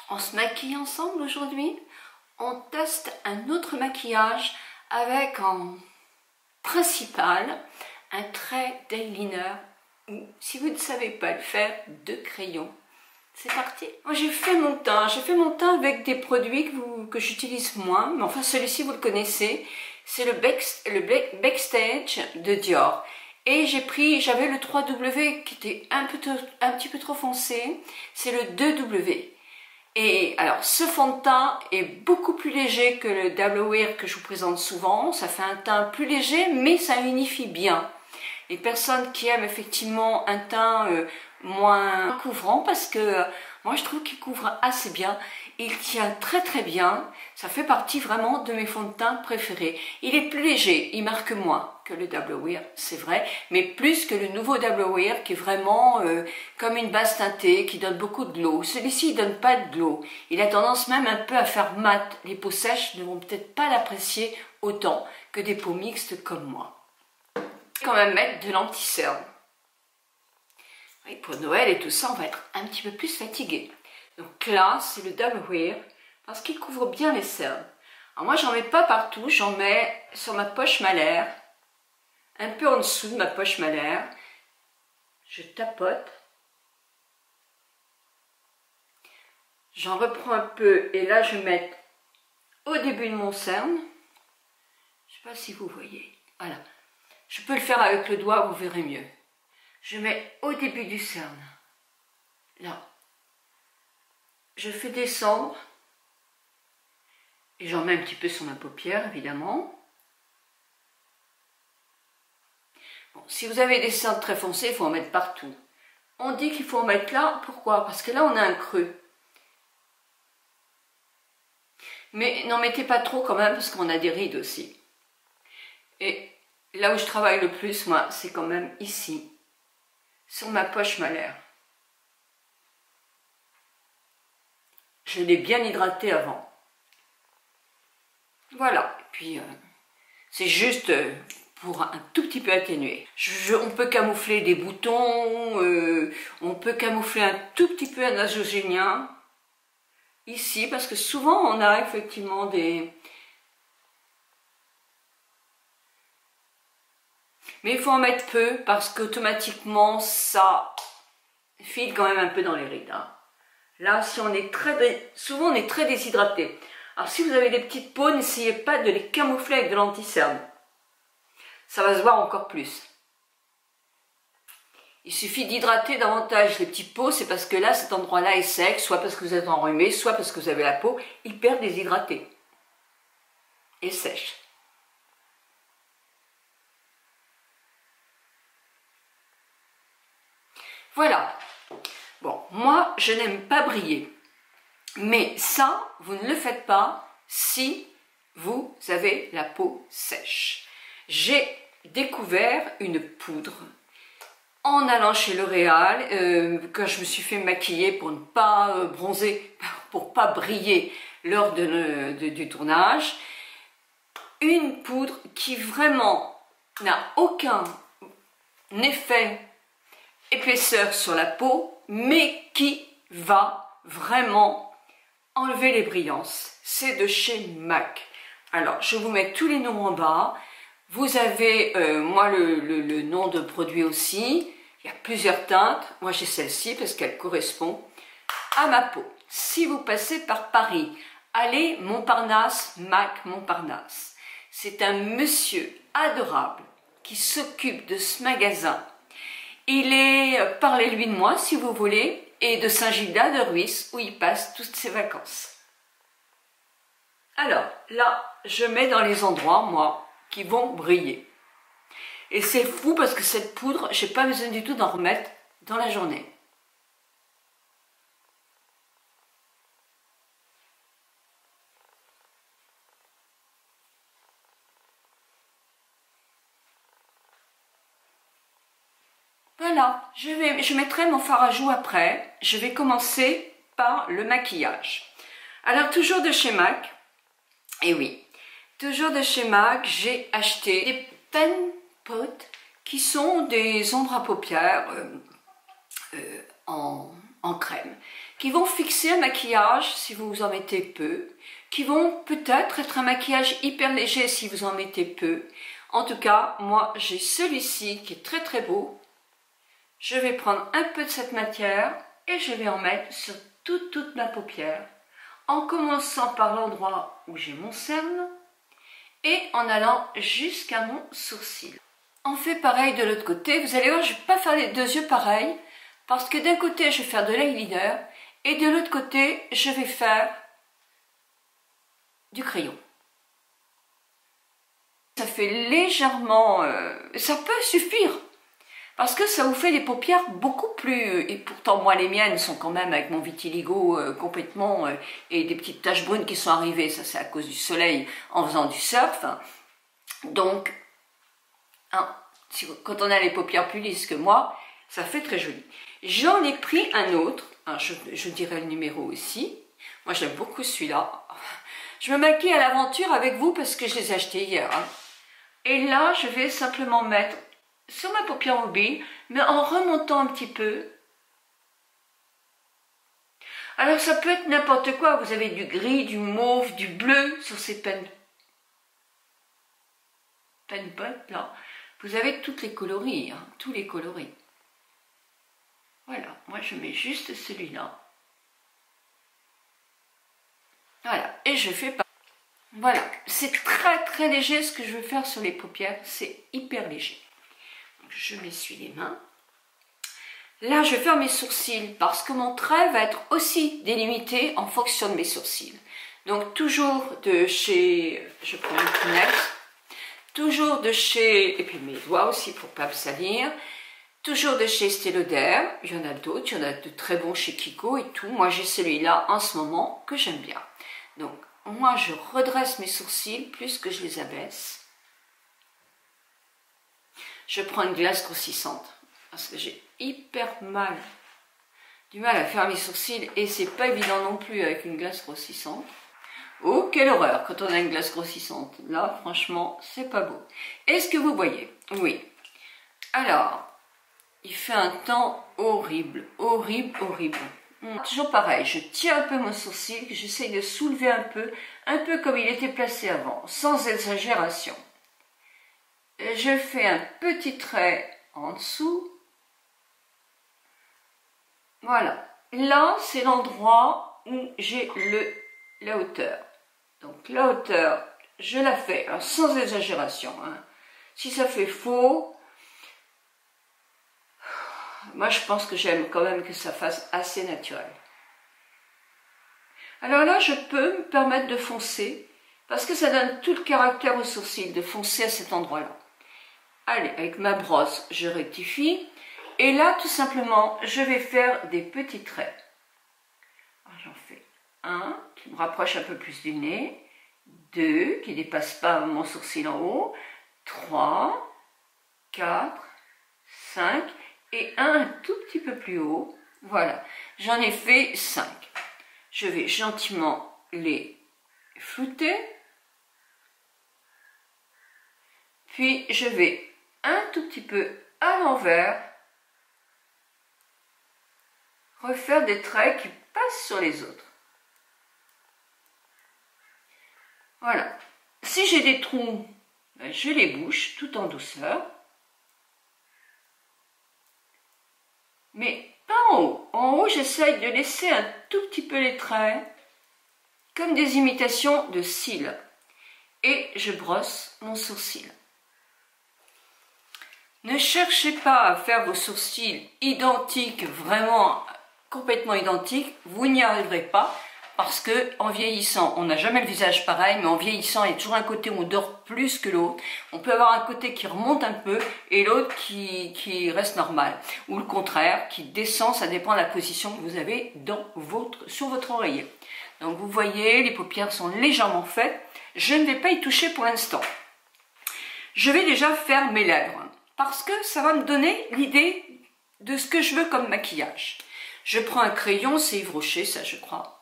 On se maquille ensemble aujourd'hui. On teste un autre maquillage avec en principal un trait d'eyeliner ou, si vous ne savez pas le faire, de crayon. C'est parti. Moi j'ai fait mon teint. J'ai fait mon teint avec des produits que j'utilise moins, mais enfin celui-ci vous le connaissez. C'est le Backstage de Dior. Et j'avais le 3W qui était un petit peu trop foncé. C'est le 2W. Et alors, ce fond de teint est beaucoup plus léger que le Double Wear que je vous présente souvent. Ça fait un teint plus léger, mais ça unifie bien. Les personnes qui aiment effectivement un teint moins couvrant, parce que moi je trouve qu'il couvre assez bien. Il tient très très bien. Ça fait partie vraiment de mes fonds de teint préférés. Il est plus léger, il marque moins que le Double Wear, c'est vrai, mais plus que le nouveau Double Wear qui est vraiment comme une base teintée, qui donne beaucoup de glow. Celui-ci, il donne pas de glow. Il a tendance même un peu à faire mat. Les peaux sèches ne vont peut-être pas l'apprécier autant que des peaux mixtes comme moi. Je vais quand même mettre de l'anti-cerne. Oui, pour Noël et tout ça, on va être un petit peu plus fatigué. Donc là, c'est le Double Wear parce qu'il couvre bien les cernes. Alors moi, j'en mets pas partout, j'en mets sur ma poche malaire, un peu en dessous de ma poche malaire. Je tapote. J'en reprends un peu et là, je vais mettre au début de mon cerne. Je sais pas si vous voyez. Voilà. Je peux le faire avec le doigt, vous verrez mieux. Je mets au début du cerne. Là. Je fais descendre et j'en mets un petit peu sur ma paupière évidemment. Bon, si vous avez des cernes très foncées, il faut en mettre partout. On dit qu'il faut en mettre là, pourquoi? Parce que là on a un creux. Mais n'en mettez pas trop quand même parce qu'on a des rides aussi. Et là où je travaille le plus, moi, c'est quand même ici, sur ma poche malaire. Je l'ai bien hydraté avant. Voilà. Et puis, c'est juste pour un tout petit peu atténuer. On peut camoufler des boutons, on peut camoufler un tout petit peu un nasogénien. Ici, parce que souvent, on a effectivement des... Mais il faut en mettre peu, parce qu'automatiquement, ça file quand même un peu dans les rides. Hein. Là, si on est souvent on est très déshydraté. Alors si vous avez des petites peaux, n'essayez pas de les camoufler avec de l'anti-cerne. Ça va se voir encore plus. Il suffit d'hydrater davantage les petites peaux, c'est parce que là, cet endroit-là est sec, soit parce que vous êtes enrhumé, soit parce que vous avez la peau hyper déshydratée et sèche. Voilà. Bon, moi, je n'aime pas briller. Mais ça, vous ne le faites pas si vous avez la peau sèche. J'ai découvert une poudre en allant chez L'Oréal, quand je me suis fait maquiller pour ne pas bronzer, pour ne pas briller lors du tournage. Une poudre qui vraiment n'a aucun effet épaisseur sur la peau, mais qui va vraiment enlever les brillances. C'est de chez MAC. Alors, je vous mets tous les noms en bas. Vous avez, moi, le nom de produit aussi. Il y a plusieurs teintes. Moi, j'ai celle-ci parce qu'elle correspond à ma peau. Si vous passez par Paris, allez Montparnasse, MAC Montparnasse. C'est un monsieur adorable qui s'occupe de ce magasin. Il est, parlez-lui de moi si vous voulez, et de Saint-Gildas de Ruisse où il passe toutes ses vacances. Alors, là, je mets dans les endroits, moi, qui vont briller. Et c'est fou parce que cette poudre, je n'ai pas besoin du tout d'en remettre dans la journée. Voilà, je mettrai mon fard à joues après. Je vais commencer par le maquillage. Alors, toujours de chez MAC, et oui, toujours de chez MAC, j'ai acheté des pen pot qui sont des ombres à paupières en crème. qui vont fixer un maquillage si vous en mettez peu, qui vont peut-être être un maquillage hyper léger si vous en mettez peu. En tout cas, moi j'ai celui-ci qui est très très beau. Je vais prendre un peu de cette matière et je vais en mettre sur toute ma paupière, en commençant par l'endroit où j'ai mon cerne et en allant jusqu'à mon sourcil. On fait pareil de l'autre côté. Vous allez voir, je ne vais pas faire les deux yeux pareils parce que d'un côté je vais faire de l'eyeliner et de l'autre côté je vais faire du crayon. Ça fait légèrement, ça peut suffire parce que ça vous fait des paupières beaucoup plus, et pourtant moi les miennes sont quand même avec mon vitiligo complètement et des petites taches brunes qui sont arrivées, ça c'est à cause du soleil en faisant du surf. Donc hein, quand on a les paupières plus lisses que moi, ça fait très joli. J'en ai pris un autre, hein, je dirai le numéro ici. Moi j'aime beaucoup celui-là. Je me maquille à l'aventure avec vous parce que je les ai achetés hier. Hein. Et là je vais simplement mettre sur ma paupière mobile, mais en remontant un petit peu. Alors ça peut être n'importe quoi, vous avez du gris, du mauve, du bleu sur ces pen pots là. Vous avez toutes les coloris, hein, tous les coloris. Voilà, moi je mets juste celui-là. Voilà, et je fais pas. Voilà, c'est très très léger ce que je veux faire sur les paupières, c'est hyper léger. Donc, je m'essuie les mains. Là, je vais faire mes sourcils parce que mon trait va être aussi délimité en fonction de mes sourcils. Donc, toujours de chez, je prends une punaise, toujours de chez, et puis mes doigts aussi pour ne pas me salir, toujours de chez Estée Lauder, il y en a d'autres, il y en a de très bons chez Kiko et tout. Moi, j'ai celui-là en ce moment que j'aime bien. Donc, moi, je redresse mes sourcils plus que je les abaisse. Je prends une glace grossissante parce que j'ai hyper du mal à faire mes sourcils et c'est pas évident non plus avec une glace grossissante. Oh, quelle horreur quand on a une glace grossissante. Là, franchement, c'est pas beau. Est-ce que vous voyez? Oui. Alors, il fait un temps horrible, horrible, horrible. Toujours pareil, je tiens un peu mon sourcil, j'essaye de soulever un peu comme il était placé avant, sans exagération. Je fais un petit trait en dessous. Voilà. Là, c'est l'endroit où j'ai la hauteur. Donc la hauteur, je la fais alors, sans exagération. Hein. Si ça fait faux, moi je pense que j'aime quand même que ça fasse assez naturel. Alors là, je peux me permettre de foncer, parce que ça donne tout le caractère au sourcil, de foncer à cet endroit-là. Allez, avec ma brosse, je rectifie. Et là, tout simplement, je vais faire des petits traits. J'en fais un qui me rapproche un peu plus du nez. 2 qui ne dépasse pas mon sourcil en haut. 3, 4, 5 et un tout petit peu plus haut. Voilà, j'en ai fait 5. Je vais gentiment les flouter. Puis je vais un tout petit peu à l'envers refaire des traits qui passent sur les autres. Voilà. Si j'ai des trous, je les bouche tout en douceur. Mais pas en haut. En haut, j'essaye de laisser un tout petit peu les traits, comme des imitations de cils. Et je brosse mon sourcil. Ne cherchez pas à faire vos sourcils identiques, vraiment complètement identiques, vous n'y arriverez pas, parce que en vieillissant, on n'a jamais le visage pareil, mais en vieillissant, il y a toujours un côté où on dort plus que l'autre. On peut avoir un côté qui remonte un peu et l'autre qui reste normal. Ou le contraire, qui descend, ça dépend de la position que vous avez sur votre oreiller. Donc vous voyez, les paupières sont légèrement faites. Je ne vais pas y toucher pour l'instant. Je vais déjà faire mes lèvres, parce que ça va me donner l'idée de ce que je veux comme maquillage. Je prends un crayon, c'est Yves Rocher, ça je crois.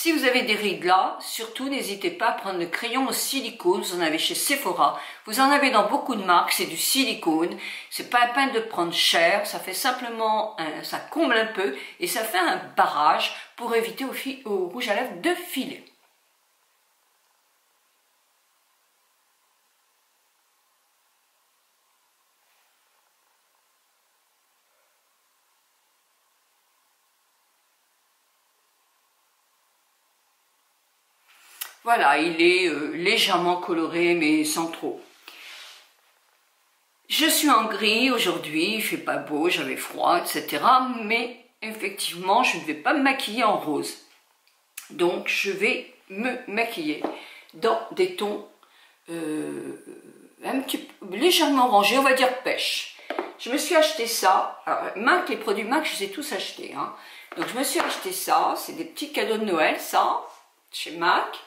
Si vous avez des rides là, surtout n'hésitez pas à prendre le crayon au silicone, vous en avez chez Sephora, vous en avez dans beaucoup de marques, c'est du silicone, c'est pas la peine de prendre cher, ça fait simplement, ça comble un peu et ça fait un barrage pour éviter au rouge à lèvres de filer. Voilà, il est légèrement coloré, mais sans trop. Je suis en gris aujourd'hui, il fait pas beau, j'avais froid, etc. Mais effectivement, je ne vais pas me maquiller en rose. Donc, je vais me maquiller dans des tons un petit peu légèrement orangés, on va dire pêche. Je me suis acheté ça. Alors, MAC, les produits MAC, je les ai tous achetés. Hein. Donc, je me suis acheté ça. C'est des petits cadeaux de Noël, ça, chez MAC.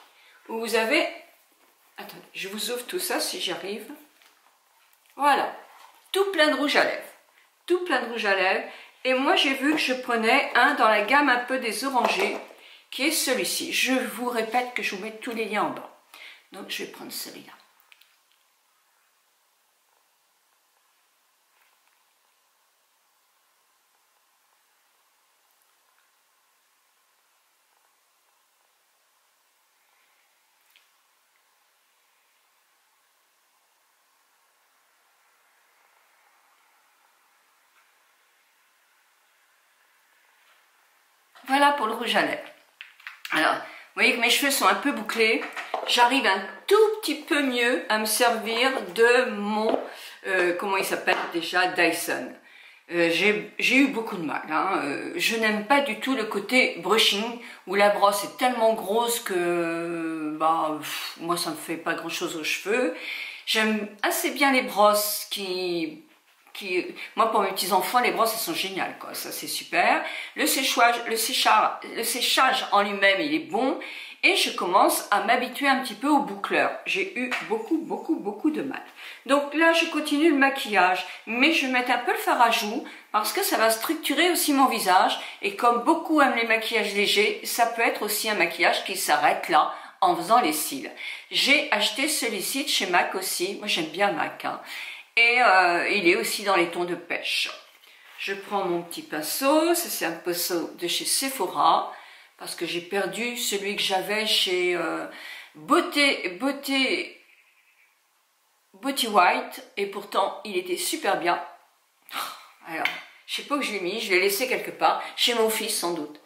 Où vous avez... Attendez, je vous ouvre tout ça si j'y arrive. Voilà. Tout plein de rouge à lèvres. Tout plein de rouge à lèvres. Et moi, j'ai vu que je prenais un dans la gamme un peu des orangés, qui est celui-ci. Je vous répète que je vous mets tous les liens en bas. Donc, je vais prendre celui-là. Voilà pour le rouge à lèvres. Alors, vous voyez que mes cheveux sont un peu bouclés. J'arrive un tout petit peu mieux à me servir de mon, comment il s'appelle déjà, Dyson. J'ai eu beaucoup de mal. Hein. Je n'aime pas du tout le côté brushing, où la brosse est tellement grosse que bah, moi ça ne me fait pas grand chose aux cheveux. J'aime assez bien les brosses moi pour mes petits enfants les brosses elles sont géniales quoi, ça c'est super. Le séchage en lui-même il est bon et je commence à m'habituer un petit peu au boucleur. J'ai eu beaucoup de mal. Donc là je continue le maquillage, mais je vais mettre un peu le fard à joues parce que ça va structurer aussi mon visage et comme beaucoup aiment les maquillages légers, ça peut être aussi un maquillage qui s'arrête là en faisant les cils. J'ai acheté celui-ci de chez MAC aussi, moi j'aime bien MAC hein. Et il est aussi dans les tons de pêche. Je prends mon petit pinceau, c'est un pinceau de chez Sephora, parce que j'ai perdu celui que j'avais chez Beauty White, et pourtant il était super bien. Alors, je sais pas où je l'ai mis, je l'ai laissé quelque part, chez mon fils sans doute.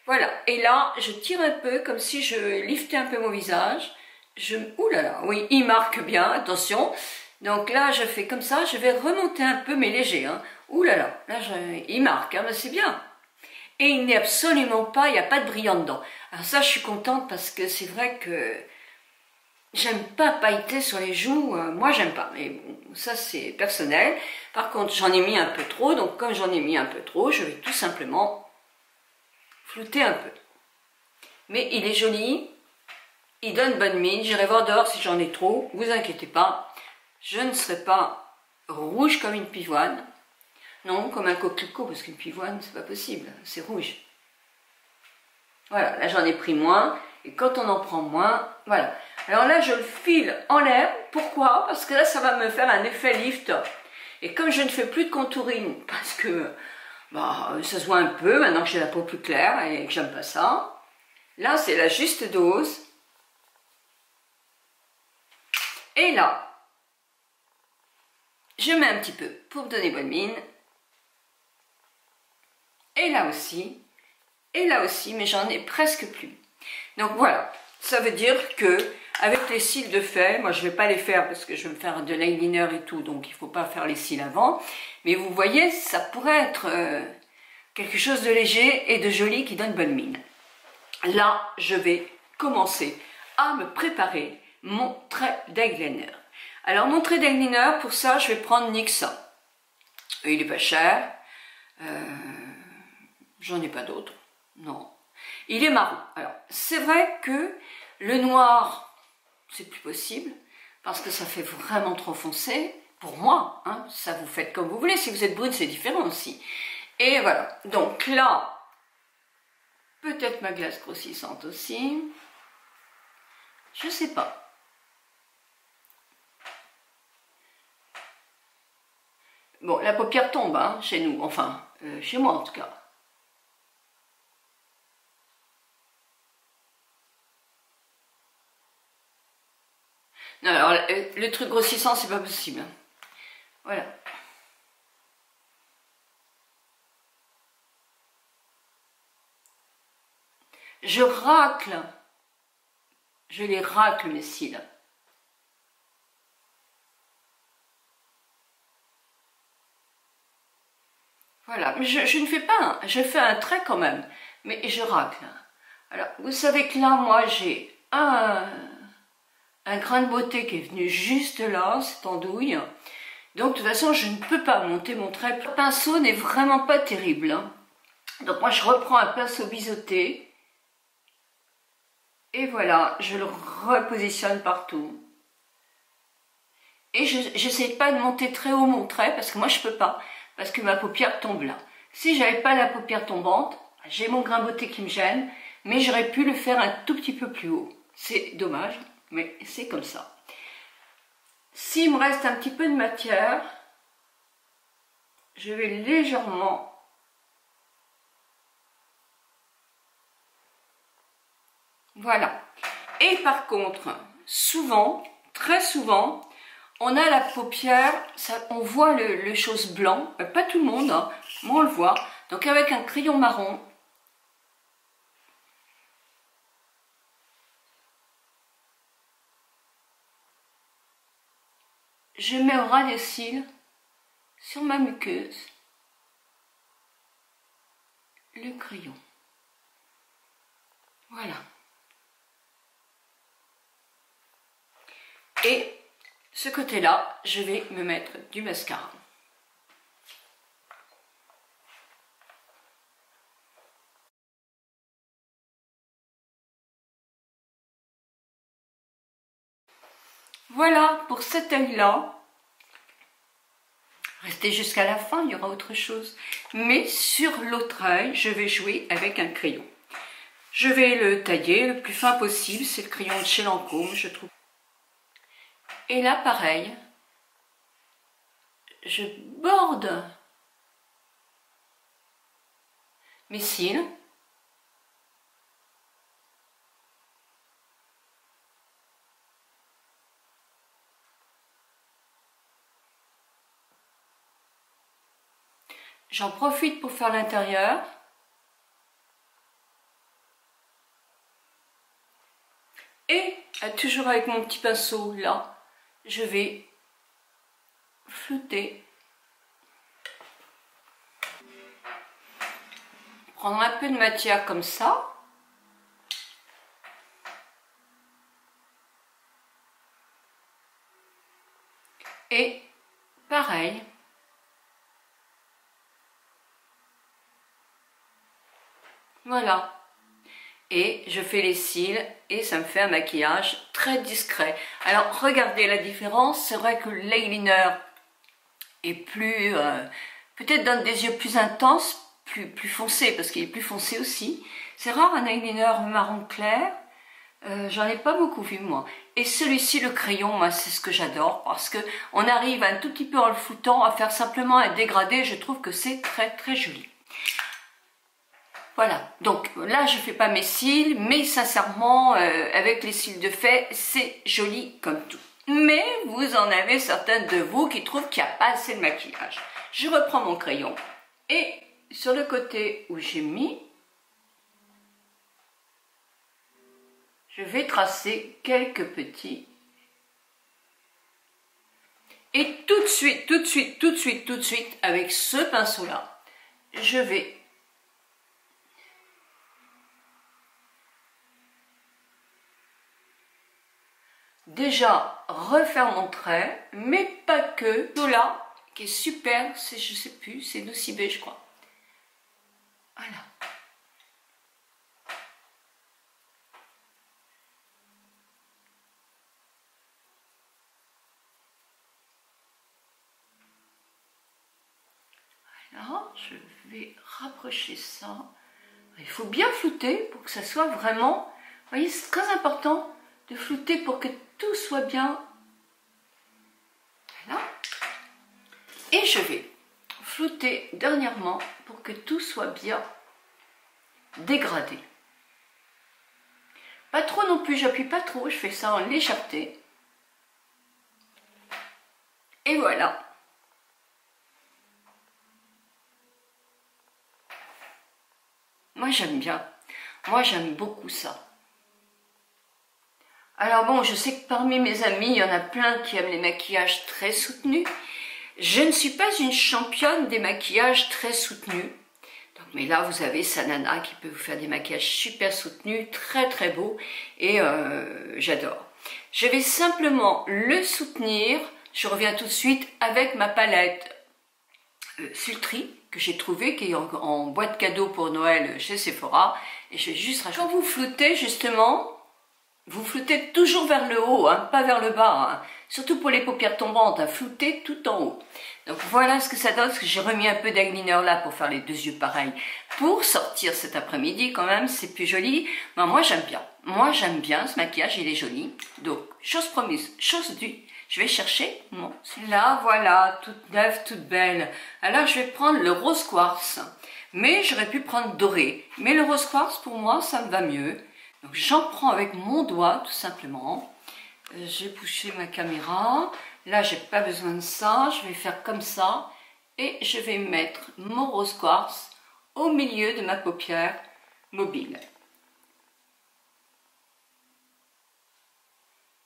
Voilà, et là je tire un peu comme si je liftais un peu mon visage. Ouh là là, oui, il marque bien, attention. Donc là, je fais comme ça, je vais remonter un peu, mais léger. Hein. Ouh là là, il marque, hein, c'est bien. Et il n'est absolument pas, il n'y a pas de brillant dedans. Alors ça, je suis contente parce que c'est vrai que j'aime pas pailleter sur les joues. Moi, j'aime pas, mais bon, ça c'est personnel. Par contre, j'en ai mis un peu trop, donc comme j'en ai mis un peu trop, je vais tout simplement flouter un peu. Mais il est joli, il donne bonne mine. J'irai voir dehors si j'en ai trop, vous inquiétez pas. Je ne serai pas rouge comme une pivoine, non, comme un coquelicot, parce qu'une pivoine, c'est pas possible, c'est rouge. Voilà, là j'en ai pris moins, et quand on en prend moins, voilà. Alors là, je le file en l'air, pourquoi? Parce que là, ça va me faire un effet lift. Et comme je ne fais plus de contouring, parce que bah, ça se voit un peu, maintenant que j'ai la peau plus claire, et que j'aime pas ça, là, c'est la juste dose. Et là, je mets un petit peu pour me donner bonne mine. Et là aussi, mais j'en ai presque plus. Donc voilà, ça veut dire que avec les cils de fait, moi je ne vais pas les faire parce que je vais me faire de l'eyeliner et tout, donc il ne faut pas faire les cils avant. Mais vous voyez, ça pourrait être quelque chose de léger et de joli qui donne bonne mine. Là, je vais commencer à me préparer mon trait d'eyeliner. Alors mon trait d'eyeliner, pour ça, je vais prendre NYX. Il est pas cher. J'en ai pas d'autres. Non. Il est marron. Alors, c'est vrai que le noir, c'est plus possible, parce que ça fait vraiment trop foncé. Pour moi, hein, ça vous faites comme vous voulez. Si vous êtes brune, c'est différent aussi. Et voilà. Donc là, Peut-être ma glace grossissante aussi. Je sais pas. Bon, la paupière tombe, hein, chez nous. Enfin, chez moi en tout cas. Non, alors, le truc grossissant, c'est pas possible. Voilà. Je racle. Je les racle, mes cils. Voilà, mais je ne fais pas je fais un trait quand même, mais je racle. Alors, vous savez que là, moi, j'ai un grain de beauté qui est venu juste là, cette andouille. Donc, de toute façon, je ne peux pas monter mon trait. Le pinceau n'est vraiment pas terrible, hein. Donc, moi, je reprends un pinceau biseauté. Et voilà, je le repositionne partout. Et je n'essaie pas de monter très haut mon trait, parce que moi, je peux pas. Parce que ma paupière tombe là. Si j'avais pas la paupière tombante, j'ai mon grain de beauté qui me gêne, mais j'aurais pu le faire un tout petit peu plus haut. C'est dommage, mais c'est comme ça. S'il me reste un petit peu de matière, je vais légèrement voilà. Et par contre, souvent, très souvent, on a la paupière, on voit le chose blanc, pas tout le monde, hein, mais on le voit. Donc avec un crayon marron, je mets au ras des cils, sur ma muqueuse, le crayon. Voilà. Et ce côté-là, je vais me mettre du mascara. Voilà pour cet œil-là. Restez jusqu'à la fin, il y aura autre chose. Mais sur l'autre œil, je vais jouer avec un crayon. Je vais le tailler le plus fin possible. C'est le crayon de chez Lancôme, je trouve. Et là, pareil, je borde mes cils. J'en profite pour faire l'intérieur. Et, toujours avec mon petit pinceau là, je vais flouter. Prendre un peu de matière comme ça. Et pareil. Voilà. Et je fais les cils et ça me fait un maquillage très discret. Alors regardez la différence, c'est vrai que l'eyeliner est plus, peut-être donne des yeux plus intenses, plus foncés, parce qu'il est plus foncé aussi. C'est rare un eyeliner marron clair, j'en ai pas beaucoup vu moi. Et celui-ci, le crayon, moi c'est ce que j'adore, parce que on arrive un tout petit peu en le foutant à faire simplement un dégradé, je trouve que c'est très très joli. Voilà, donc là je fais pas mes cils, mais sincèrement, avec les cils de fée, c'est joli comme tout. Mais vous en avez certaines de vous qui trouvent qu'il n'y a pas assez de maquillage. Je reprends mon crayon et sur le côté où j'ai mis, je vais tracer quelques petits. Et tout de suite, avec ce pinceau-là, je vais déjà refaire mon trait, mais pas que. Là, qui est super, c'est, je sais plus, c'est Nocibé, je crois. Voilà. Voilà, je vais rapprocher ça. Il faut bien flouter pour que ça soit vraiment... Vous voyez, c'est très important de flouter pour que tout soit bien. Voilà. Et je vais flouter dernièrement pour que tout soit bien dégradé. Pas trop non plus, j'appuie pas trop, je fais ça en légèreté. Et voilà. Moi j'aime bien, moi j'aime beaucoup ça. Alors bon, je sais que parmi mes amis, il y en a plein qui aiment les maquillages très soutenus. Je ne suis pas une championne des maquillages très soutenus. Donc, mais là, vous avez Sanana qui peut vous faire des maquillages super soutenus, très très beaux. Et j'adore. Je vais simplement le soutenir. Je reviens tout de suite avec ma palette Sultry que j'ai trouvée, qui est en boîte cadeau pour Noël chez Sephora. Et je vais juste rajouter. Quand vous floutez, justement... Vous floutez toujours vers le haut, hein, pas vers le bas, hein. Surtout pour les paupières tombantes, hein, floutez tout en haut. Donc voilà ce que ça donne, parce que j'ai remis un peu d'eyeliner là pour faire les deux yeux pareils. Pour sortir cet après-midi quand même, c'est plus joli. Ben, moi j'aime bien ce maquillage, il est joli. Donc, chose promise, chose due, je vais chercher mon... Là, voilà, toute neuve, toute belle. Alors je vais prendre le rose quartz, mais j'aurais pu prendre doré. Mais le rose quartz, pour moi, ça me va mieux. Donc j'en prends avec mon doigt tout simplement. J'ai poussé ma caméra. Là j'ai pas besoin de ça. Je vais faire comme ça. Et je vais mettre mon rose quartz au milieu de ma paupière mobile.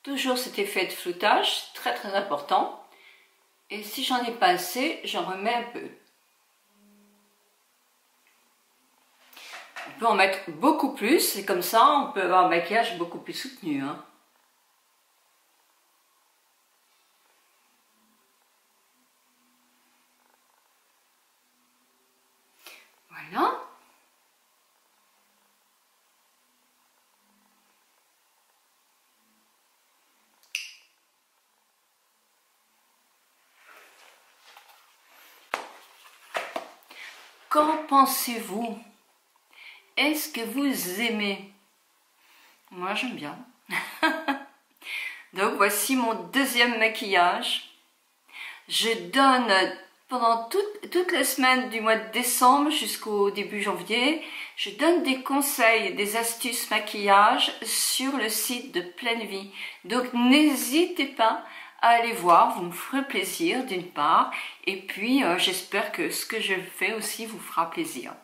Toujours cet effet de floutage, très très important. Et si j'en ai pas assez, j'en remets un peu. On peut en mettre beaucoup plus, et comme ça, on peut avoir un maquillage beaucoup plus soutenu. Hein. Voilà. Qu'en pensez-vous ? Est-ce que vous aimez? Moi j'aime bien. Donc voici mon deuxième maquillage. Je donne pendant toute la semaine du mois de décembre jusqu'au début janvier, je donne des conseils, des astuces maquillage sur le site de Pleine Vie. Donc n'hésitez pas à aller voir, vous me ferez plaisir d'une part, et puis j'espère que ce que je fais aussi vous fera plaisir.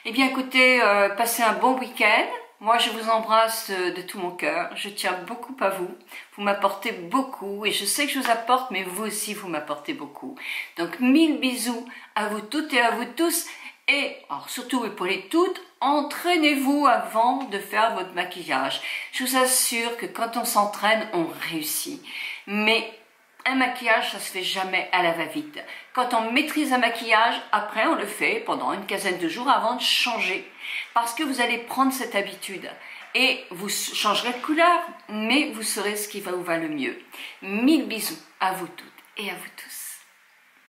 Eh bien écoutez, passez un bon week-end. Moi je vous embrasse de tout mon cœur. Je tiens beaucoup à vous. Vous m'apportez beaucoup et je sais que je vous apporte, mais vous aussi vous m'apportez beaucoup. Donc 1000 bisous à vous toutes et à vous tous. Et alors, surtout et pour les toutes, entraînez-vous avant de faire votre maquillage. Je vous assure que quand on s'entraîne, on réussit. Mais un maquillage, ça se fait jamais à la va-vite. Quand on maîtrise un maquillage, après on le fait pendant une quinzaine de jours avant de changer. Parce que vous allez prendre cette habitude. Et vous changerez de couleur, mais vous saurez ce qui vous va le mieux. 1000 bisous à vous toutes et à vous tous.